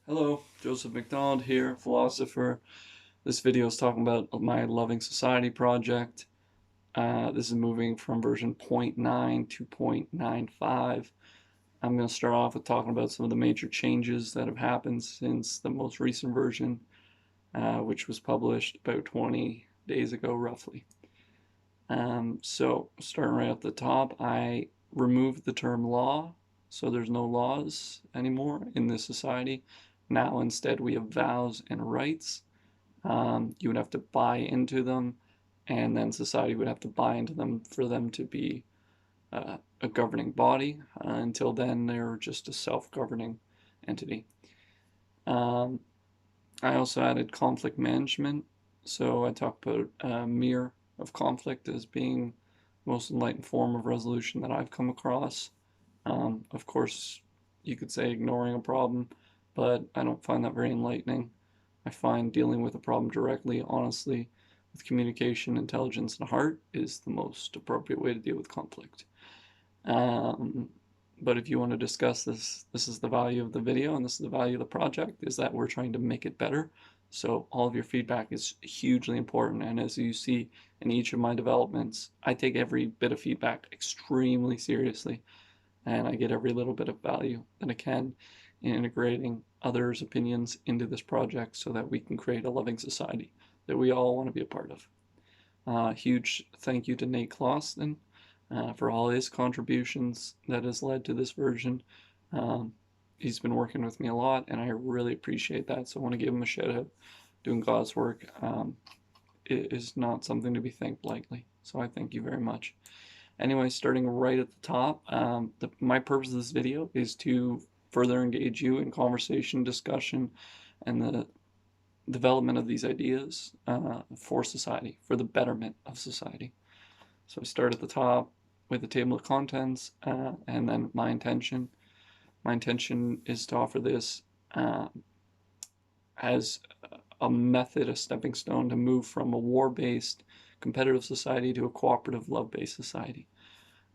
Hello, Joseph McDonald here, philosopher. This video is talking about my Loving Society project. This is moving from version 0.9 to 0.95. I'm going to start off with talking about some of the major changes that have happened since the most recent version, which was published about 20 days ago, roughly. So, starting right at the top, I removed the term law, so there's no laws anymore in this society. Now instead we have vows and rights. You would have to buy into them, and then society would have to buy into them for them to be a governing body. Until then, they're just a self-governing entity. Um, I also added conflict management. So I talk about mirror of conflict as being the most enlightened form of resolution that I've come across. Of course, you could say ignoring a problem, but I don't find that very enlightening. I find dealing with a problem directly, honestly, with communication, intelligence, and heart is the most appropriate way to deal with conflict. Um, but if you want to discuss this, this is the value of the video and this is the value of the project, is that we're trying to make it better. So all of your feedback is hugely important. And as you see in each of my developments, I take every bit of feedback extremely seriously. And I get every little bit of value that I can in integrating others' opinions into this project so that we can create a loving society that we all want to be a part of. Huge thank you to Nate Clauston for all his contributions that has led to this version. Um, he's been working with me a lot, and I really appreciate that. So I want to give him a shout out. Doing God's work is not something to be thanked lightly. So I thank you very much. Anyway, starting right at the top, my purpose of this video is to further engage you in conversation, discussion, and the development of these ideas for society, for the betterment of society. So I start at the top with the table of contents and then my intention. My intention is to offer this as a method, a stepping stone to move from a war-based competitive society to a cooperative love-based society.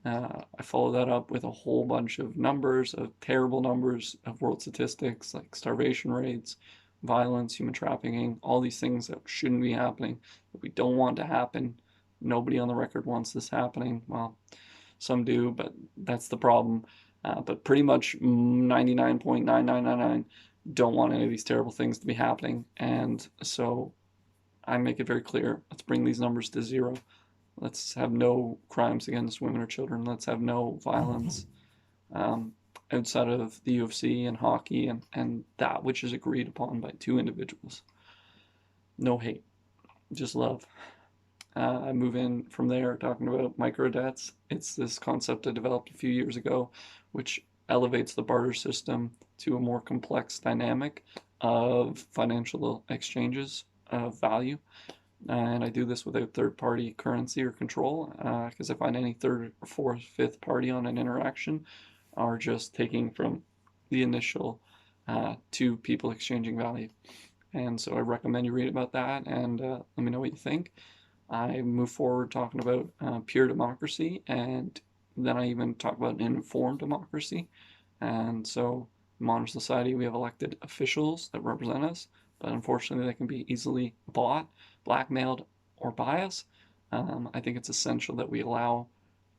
I follow that up with a whole bunch of numbers, of terrible numbers of world statistics like starvation rates, violence, human trafficking, all these things that shouldn't be happening, that we don't want to happen. Nobody on the record wants this happening. Well, some do, but that's the problem. But pretty much 99.9999 don't want any of these terrible things to be happening. And so I make it very clear, let's bring these numbers to zero. Let's have no crimes against women or children. Let's have no violence outside of the UFC and hockey and that which is agreed upon by two individuals. No hate, just love. I move in from there talking about micro debts. It's this concept I developed a few years ago, which elevates the barter system to a more complex dynamic of financial exchanges of value. And I do this without third-party currency or control, because I find any third, fourth, fifth party on an interaction are just taking from the initial two people exchanging value. And so I recommend you read about that and let me know what you think. I move forward talking about pure democracy, and then I even talk about an informed democracy. And so in modern society, we have elected officials that represent us, but unfortunately they can be easily bought, blackmailed, or biased. I think it's essential that we allow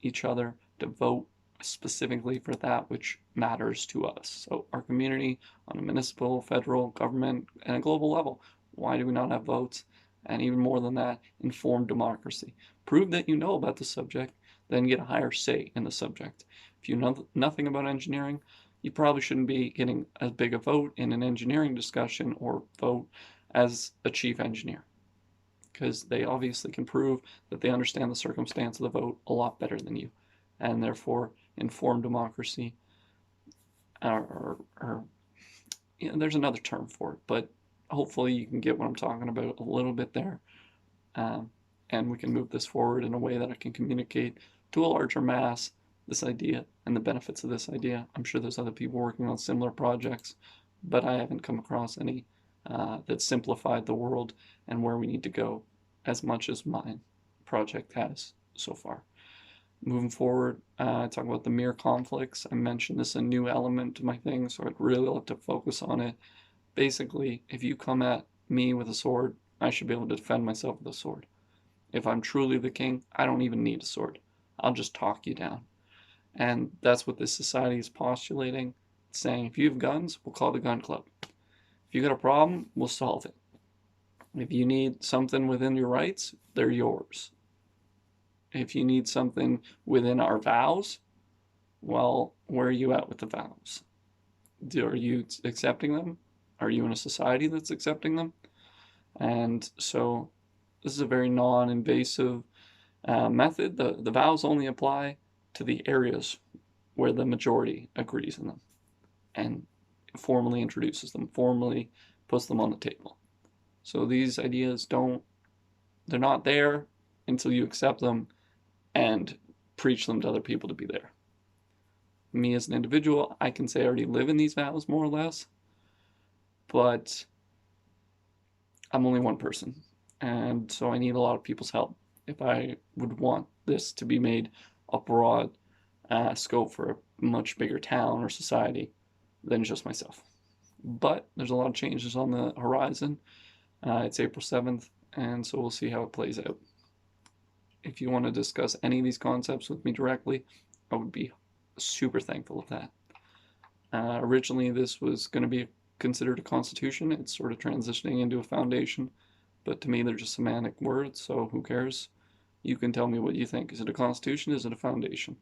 each other to vote specifically for that which matters to us. So our community on a municipal, federal, government, and a global level, why do we not have votes? And even more than that, informed democracy. Prove that you know about the subject, then get a higher say in the subject. If you know nothing about engineering, you probably shouldn't be getting as big a vote in an engineering discussion or vote as a chief engineer, because they obviously can prove that they understand the circumstance of the vote a lot better than you, and therefore informed democracy, or you know, there's another term for it, but hopefully you can get what I'm talking about a little bit there. Um, and we can move this forward in a way that I can communicate to a larger mass this idea and the benefits of this idea. I'm sure there's other people working on similar projects, but I haven't come across any that simplified the world and where we need to go as much as my project has so far. Moving forward, talk about the mirror conflicts. I mentioned this is a new element to my thing, so I'd really love to focus on it Basically, if you come at me with a sword, I should be able to defend myself with a sword. If I'm truly the king, I don't even need a sword. I'll just talk you down. And that's what this society is postulating. It's saying if you have guns, we'll call the gun club. If you got a problem, we'll solve it. If you need something within your rights, they're yours. If you need something within our vows, well, where are you at with the vows? Are you accepting them? Are you in a society that's accepting them? And so this is a very non-invasive method. The vows only apply to the areas where the majority agrees in them and formally introduces them, formally puts them on the table. So these ideas they're not there until you accept them and preach them to other people to be there. Me as an individual, I can say I already live in these vows more or less, but I'm only one person, and so I need a lot of people's help if I would want this to be made a broad scope for a much bigger town or society than just myself. But there's a lot of changes on the horizon. It's April 7th, and so we'll see how it plays out. If you want to discuss any of these concepts with me directly, I would be super thankful of that. Originally, this was going to be considered a constitution. It's sort of transitioning into a foundation, but to me, they're just semantic words, so who cares? You can tell me what you think. Is it a constitution? Is it a foundation?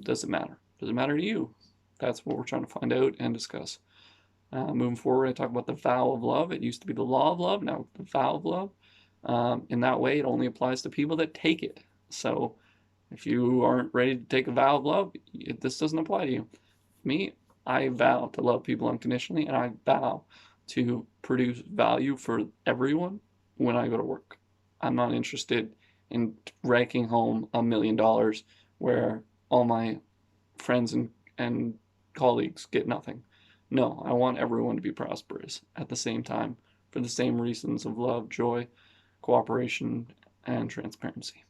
Does it matter? Does it matter to you? That's what we're trying to find out and discuss. Moving forward, I talk about the vow of love. It used to be the law of love, now the vow of love. In that way, it only applies to people that take it. So if you aren't ready to take a vow of love, this doesn't apply to you. Me, I vow to love people unconditionally, and I vow to produce value for everyone when I go to work. I'm not interested in raking home $1 million where all my friends and colleagues get nothing. No, I want everyone to be prosperous at the same time for the same reasons of love, joy, cooperation, and transparency.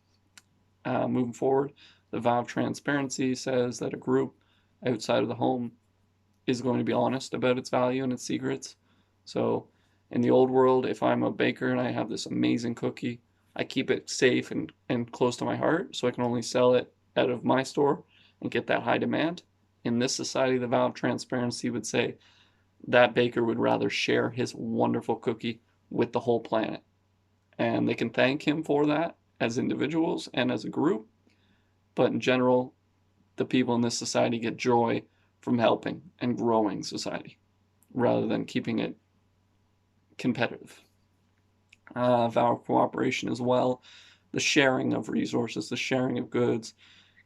Moving forward, the vow of transparency says that a group outside of the home is going to be honest about its value and its secrets. So in the old world, if I'm a baker and I have this amazing cookie, I keep it safe and close to my heart so I can only sell it out of my store and get that high demand. In this society, the vow of transparency would say that baker would rather share his wonderful cookie with the whole planet. And they can thank him for that as individuals and as a group. But in general, the people in this society get joy from helping and growing society rather than keeping it competitive. Vow of cooperation as well, the sharing of resources, the sharing of goods,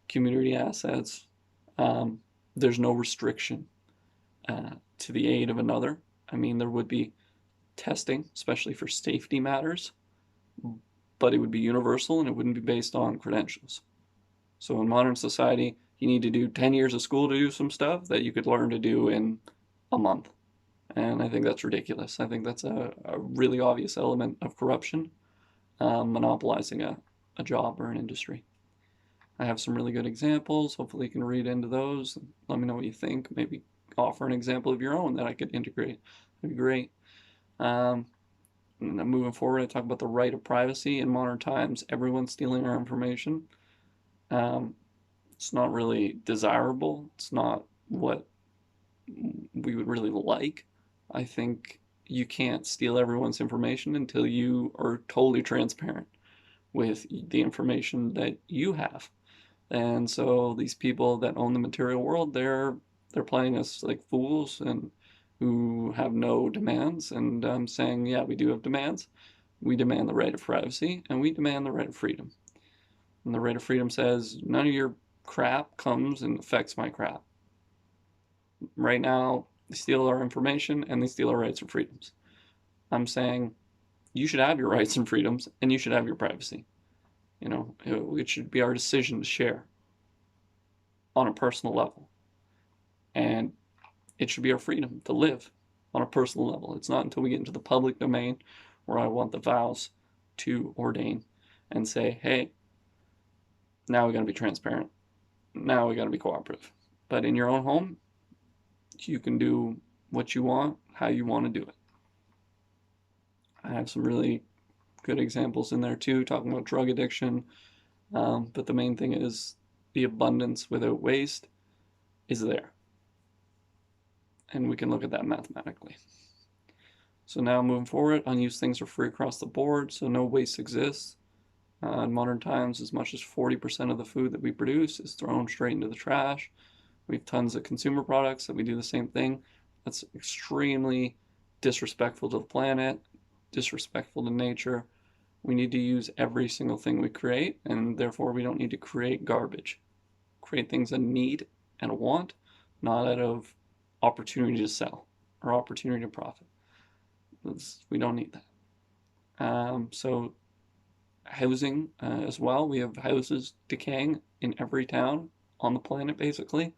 community assets. There's no restriction to the aid of another. I mean, there would be testing, especially for safety matters, but it would be universal and it wouldn't be based on credentials. So in modern society, you need to do 10 years of school to do some stuff that you could learn to do in a month. And I think that's ridiculous. I think that's a really obvious element of corruption, monopolizing a job or an industry. I have some really good examples. Hopefully you can read into those. Let me know what you think. Maybe offer an example of your own that I could integrate. That'd be great. Moving forward, I talk about the right of privacy. In modern times, everyone's stealing our information. It's not really desirable. It's not what we would really like. I think you can't steal everyone's information until you are totally transparent with the information that you have. And so these people that own the material world, they're playing us like fools and who have no demands, and saying, yeah, we do have demands. We demand the right of privacy, and we demand the right of freedom. And the right of freedom says, none of your crap comes and affects my crap. Right now, they steal our information and they steal our rights and freedoms. I'm saying you should have your rights and freedoms and you should have your privacy. You know, it should be our decision to share on a personal level. And it should be our freedom to live on a personal level. It's not until we get into the public domain where I want the vows to ordain and say, hey, now we got to be transparent. Now we got to be cooperative. But in your own home, you can do what you want, how you want to do it. I have some really good examples in there too, talking about drug addiction. But the main thing is the abundance without waste is there. And we can look at that mathematically. So now moving forward, unused things are free across the board, so no waste exists. In modern times, as much as 40% of the food that we produce is thrown straight into the trash. We have tons of consumer products that we do the same thing. That's extremely disrespectful to the planet, disrespectful to nature. We need to use every single thing we create, and therefore we don't need to create garbage. Create things in need and want, not out of opportunity to sell or opportunity to profit. We don't need that. So housing as well. We have houses decaying in every town on the planet, basically.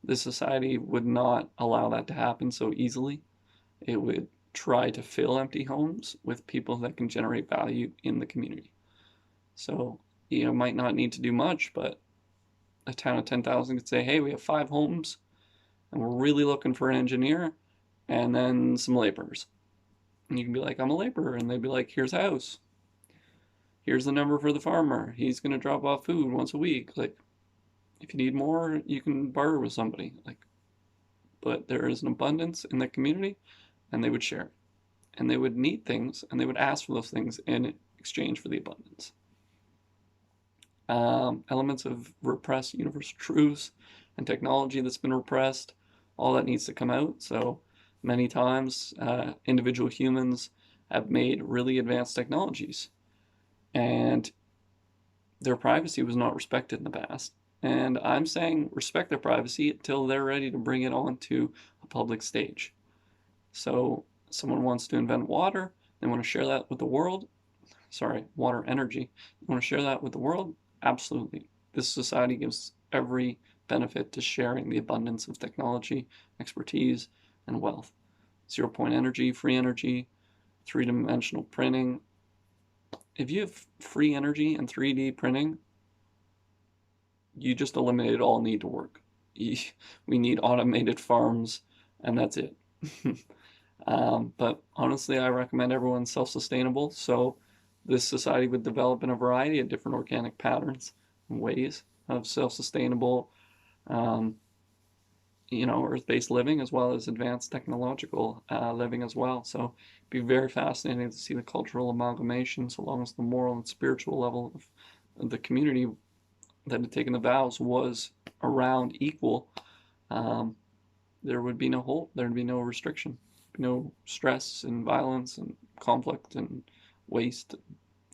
This society would not allow that to happen so easily. It would try to fill empty homes with people that can generate value in the community. So, might not need to do much, but a town of 10,000 could say, hey, we have 5 homes, and we're really looking for an engineer, and then some laborers. And you can be like, I'm a laborer, and they'd be like, here's a house. Here's the number for the farmer. He's going to drop off food once a week. Like, if you need more, you can barter with somebody. But there is an abundance in the community, and they would share it. And they would need things, and they would ask for those things in exchange for the abundance. Elements of repressed universal truths and technology that's been repressed, all that needs to come out. So many times, individual humans have made really advanced technologies, and their privacy was not respected in the past. And I'm saying respect their privacy until they're ready to bring it onto a public stage. So someone wants to invent water, they want to share that with the world. Sorry, water energy. They want to share that with the world? Absolutely. This society gives every benefit to sharing the abundance of technology, expertise, and wealth. 0-point energy, free energy, 3-dimensional printing. If you have free energy and 3D printing, you just eliminated all need to work. We need automated farms, and that's it. But honestly, I recommend everyone self-sustainable. So this society would develop in a variety of different organic patterns and ways of self-sustainable, earth-based living, as well as advanced technological living as well. So it'd be very fascinating to see the cultural amalgamation, so long as the moral and spiritual level of the community that had taken the vows was around equal. There would be no hold, there would be no restriction, no stress and violence and conflict and waste, and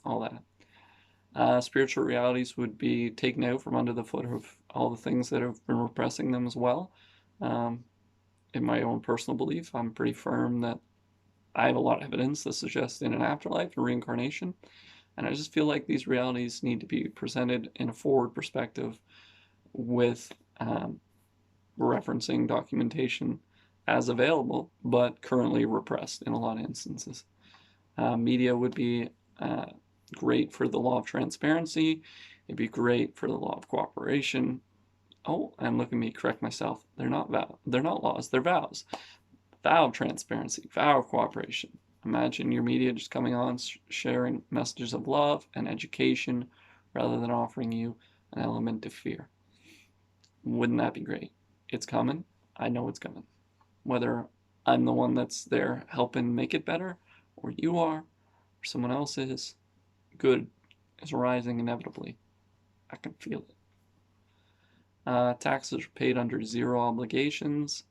all that. Spiritual realities would be taken out from under the foot of all the things that have been repressing them as well. In my own personal belief, I'm pretty firm that I have a lot of evidence that suggests in an afterlife and reincarnation. And I just feel like these realities need to be presented in a forward perspective with referencing documentation as available, but currently repressed in a lot of instances. Media would be great for the law of transparency. It'd be great for the law of cooperation. Oh, and look at me, correct myself. They're not laws, they're vows. Vow of transparency, vow of cooperation. Imagine your media just coming on, sharing messages of love and education rather than offering you an element of fear. Wouldn't that be great? It's coming. I know it's coming. Whether I'm the one that's there helping make it better, or you are, or someone else is, good is rising inevitably. I can feel it. Taxes are paid under 0 obligations.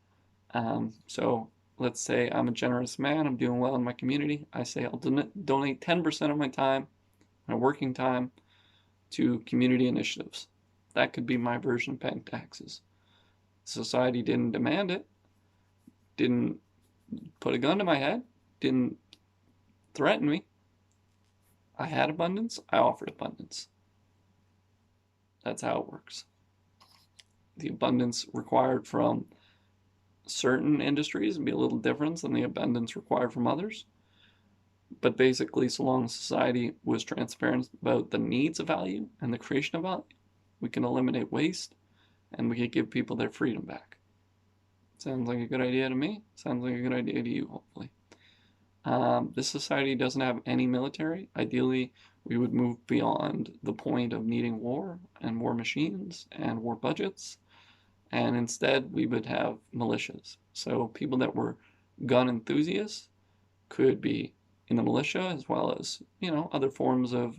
So let's say I'm a generous man, I'm doing well in my community. I say I'll donate 10% of my time, my working time, to community initiatives. That could be my version of paying taxes. Society didn't demand it, didn't put a gun to my head, didn't threaten me. I had abundance, I offered abundance. That's how it works. The abundance required from certain industries would be a little different than the abundance required from others. But basically, so long as society was transparent about the needs of value and the creation of value, we can eliminate waste and we can give people their freedom back. Sounds like a good idea to me. Sounds like a good idea to you, hopefully. This society doesn't have any military. Ideally, we would move beyond the point of needing war and war machines and war budgets, and instead we would have militias. So people that were gun enthusiasts could be in the militia, as well as, other forms of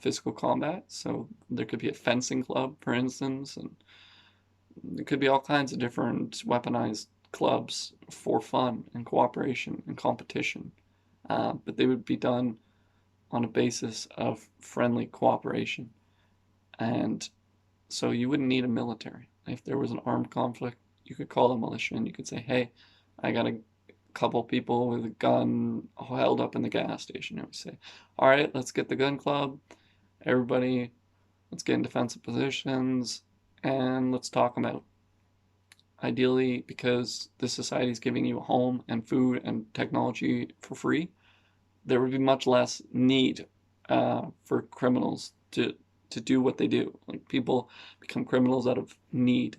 physical combat. So there could be a fencing club, for instance, and there could be all kinds of different weaponized clubs for fun and cooperation and competition. But they would be done on a basis of friendly cooperation. And so you wouldn't need a military. If there was an armed conflict, you could call the militia and you could say, hey, I got a couple people with a gun held up in the gas station. And we say, all right, let's get the gun club. Everybody, let's get in defensive positions and let's talk them out. Ideally, because the society is giving you a home and food and technology for free, there would be much less need for criminals to do what they do. Like, people become criminals out of need.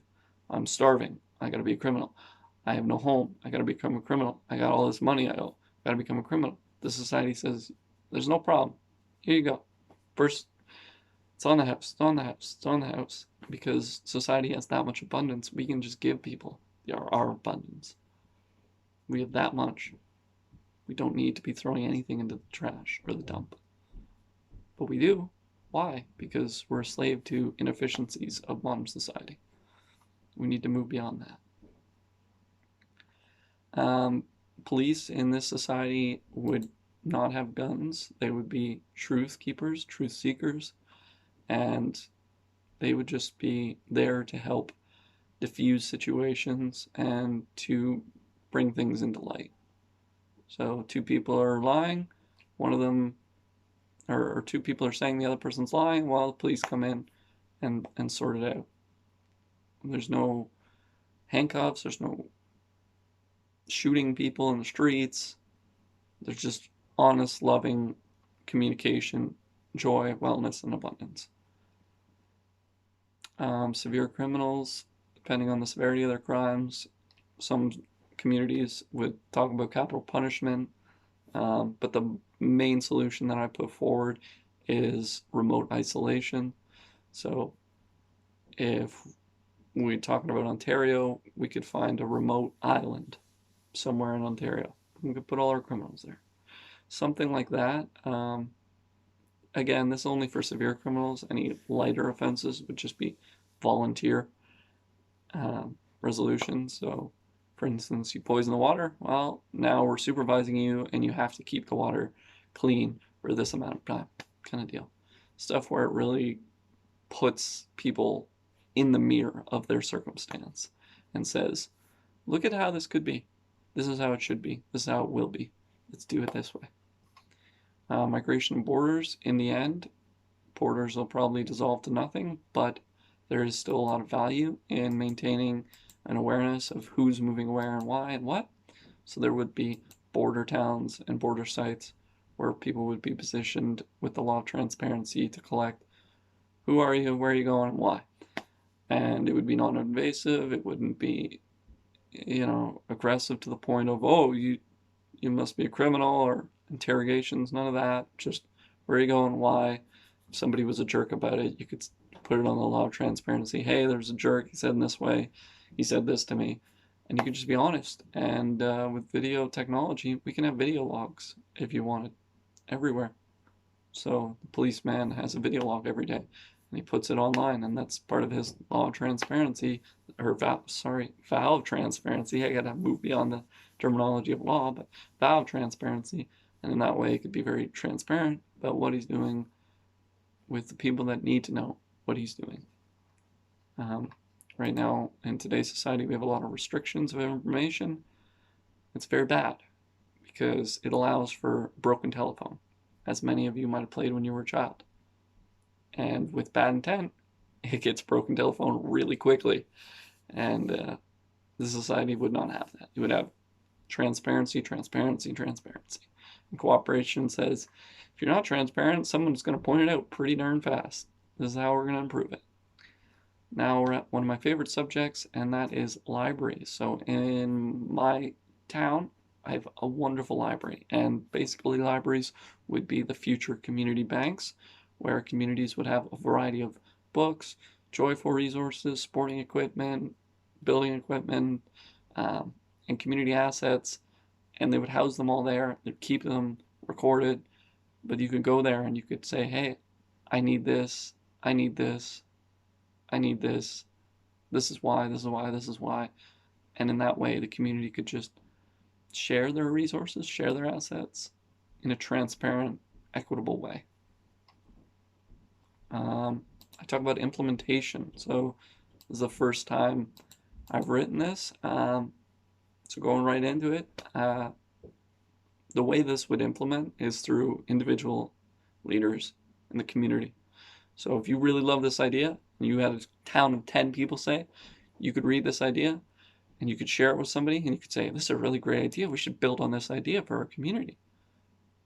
I'm starving. I gotta be a criminal. I have no home. I gotta become a criminal. I got all this money I owe. I gotta become a criminal. The society says, there's no problem. Here you go. First, it's on the house. It's on the house. It's on the house. Because society has that much abundance, we can just give people our abundance. We have that much. We don't need to be throwing anything into the trash or the dump. But we do. Why? Because we're a slave to inefficiencies of modern society. We need to move beyond that. Police in this society would not have guns. They would be truth keepers, truth seekers, and they would just be there to help diffuse situations and to bring things into light. So two people are lying, one of them, or two people are saying the other person's lying, while the police come in and sort it out. There's no handcuffs, there's no shooting people in the streets. There's just honest, loving communication, joy, wellness, and abundance. Severe criminals, depending on the severity of their crimes, some communities would talk about capital punishment, but the main solution that I put forward is remote isolation. So if we're talking about Ontario, we could find a remote island somewhere in Ontario. We could put all our criminals there. Something like that. Again, this is only for severe criminals. Any lighter offenses would just be volunteer resolution. So, for instance, you poison the water. Well, now we're supervising you and you have to keep the water clean for this amount of time, kind of deal. Stuff where it really puts people in the mirror of their circumstance and says, look at how this could be. This is how it should be. This is how it will be. Let's do it this way. Migration and borders, in the end, borders will probably dissolve to nothing, but there is still a lot of value in maintaining an awareness of who's moving where and why and what. So there would be border towns and border sites where people would be positioned with the law of transparency to collect who are you, where are you going, and why. And it would be non-invasive. It wouldn't be, aggressive to the point of, oh, you must be a criminal, or interrogations, none of that. Just where are you going, why. If somebody was a jerk about it, you could put it on the law of transparency. Hey, there's a jerk. He said in this way. He said this to me. And you could just be honest. And with video technology, we can have video logs if you wanted, everywhere. So the policeman has a video log every day, and he puts it online, and that's part of his law of transparency, or vow of transparency. I gotta move beyond the terminology of law, but vow of transparency. And in that way, it could be very transparent about what he's doing with the people that need to know what he's doing. Right now, in today's society, we have a lot of restrictions of information. It's very bad because it allows for broken telephone, as many of you might have played when you were a child. And with bad intent, it gets broken telephone really quickly. And the society would not have that. It would have transparency, transparency, transparency. And cooperation says, if you're not transparent, someone's going to point it out pretty darn fast. This is how we're going to improve it. Now we're at one of my favorite subjects, and that is libraries. So in my town, I have a wonderful library, and basically libraries would be the future community banks, where communities would have a variety of books, joyful resources, sporting equipment, building equipment, um, and community assets, and they would house them all there. They'd keep them recorded, but you could go there and you could say, hey, I need this, I need this, I need this, this is why, this is why, this is why. And in that way, the community could just share their resources, share their assets in a transparent, equitable way. I talk about implementation. So this is the first time I've written this. So going right into it, the way this would implement is through individual leaders in the community. So if you really love this idea, and you had a town of 10 people say, you could read this idea and you could share it with somebody and you could say, this is a really great idea. We should build on this idea for our community.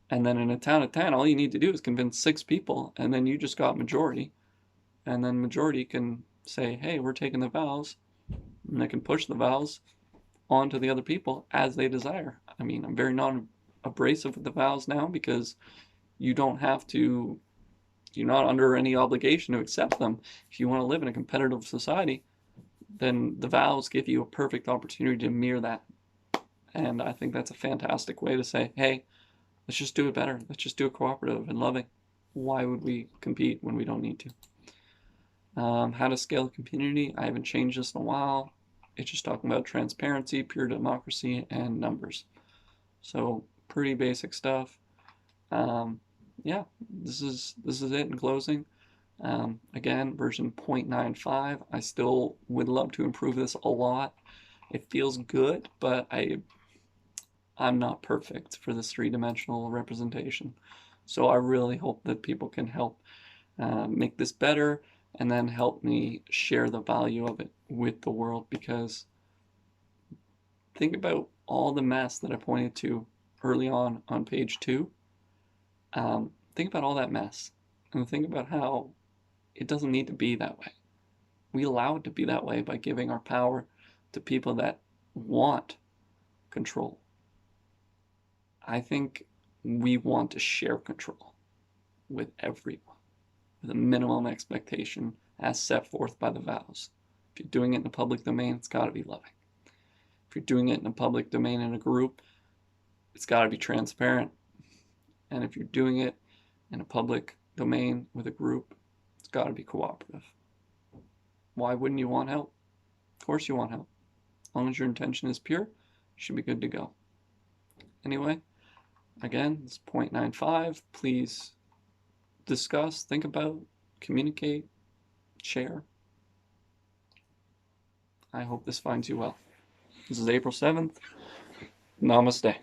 And then in a town of 10, all you need to do is convince 6 people, and then you just got majority. And then majority can say, hey, we're taking the vows, and they can push the vows onto the other people as they desire. I mean, I'm very non-abrasive with the vows now because you don't have to, you're not under any obligation to accept them. If you want to live in a competitive society, then the vows give you a perfect opportunity to mirror that. And I think that's a fantastic way to say, hey, let's just do it better. Let's just do it cooperative and loving. Why would we compete when we don't need to? How to scale a community. I haven't changed this in a while. It's just talking about transparency, pure democracy, and numbers. So pretty basic stuff. Yeah, this is it in closing. Again, version 0.95. I still would love to improve this a lot. It feels good, but I'm not perfect for this three-dimensional representation. So I really hope that people can help make this better and then help me share the value of it with the world, because think about all the mess that I pointed to early on page 2. Think about all that mess and think about how it doesn't need to be that way. We allow it to be that way by giving our power to people that want control. I think we want to share control with everyone, with a minimum expectation as set forth by the vows. If you're doing it in the public domain, it's got to be loving. If you're doing it in a public domain in a group, it's got to be transparent. And if you're doing it in a public domain with a group, it's got to be cooperative. Why wouldn't you want help? Of course you want help. As long as your intention is pure, you should be good to go. Anyway, again, it's 0.95. Please discuss, think about, communicate, share. I hope this finds you well. This is April 7th. Namaste.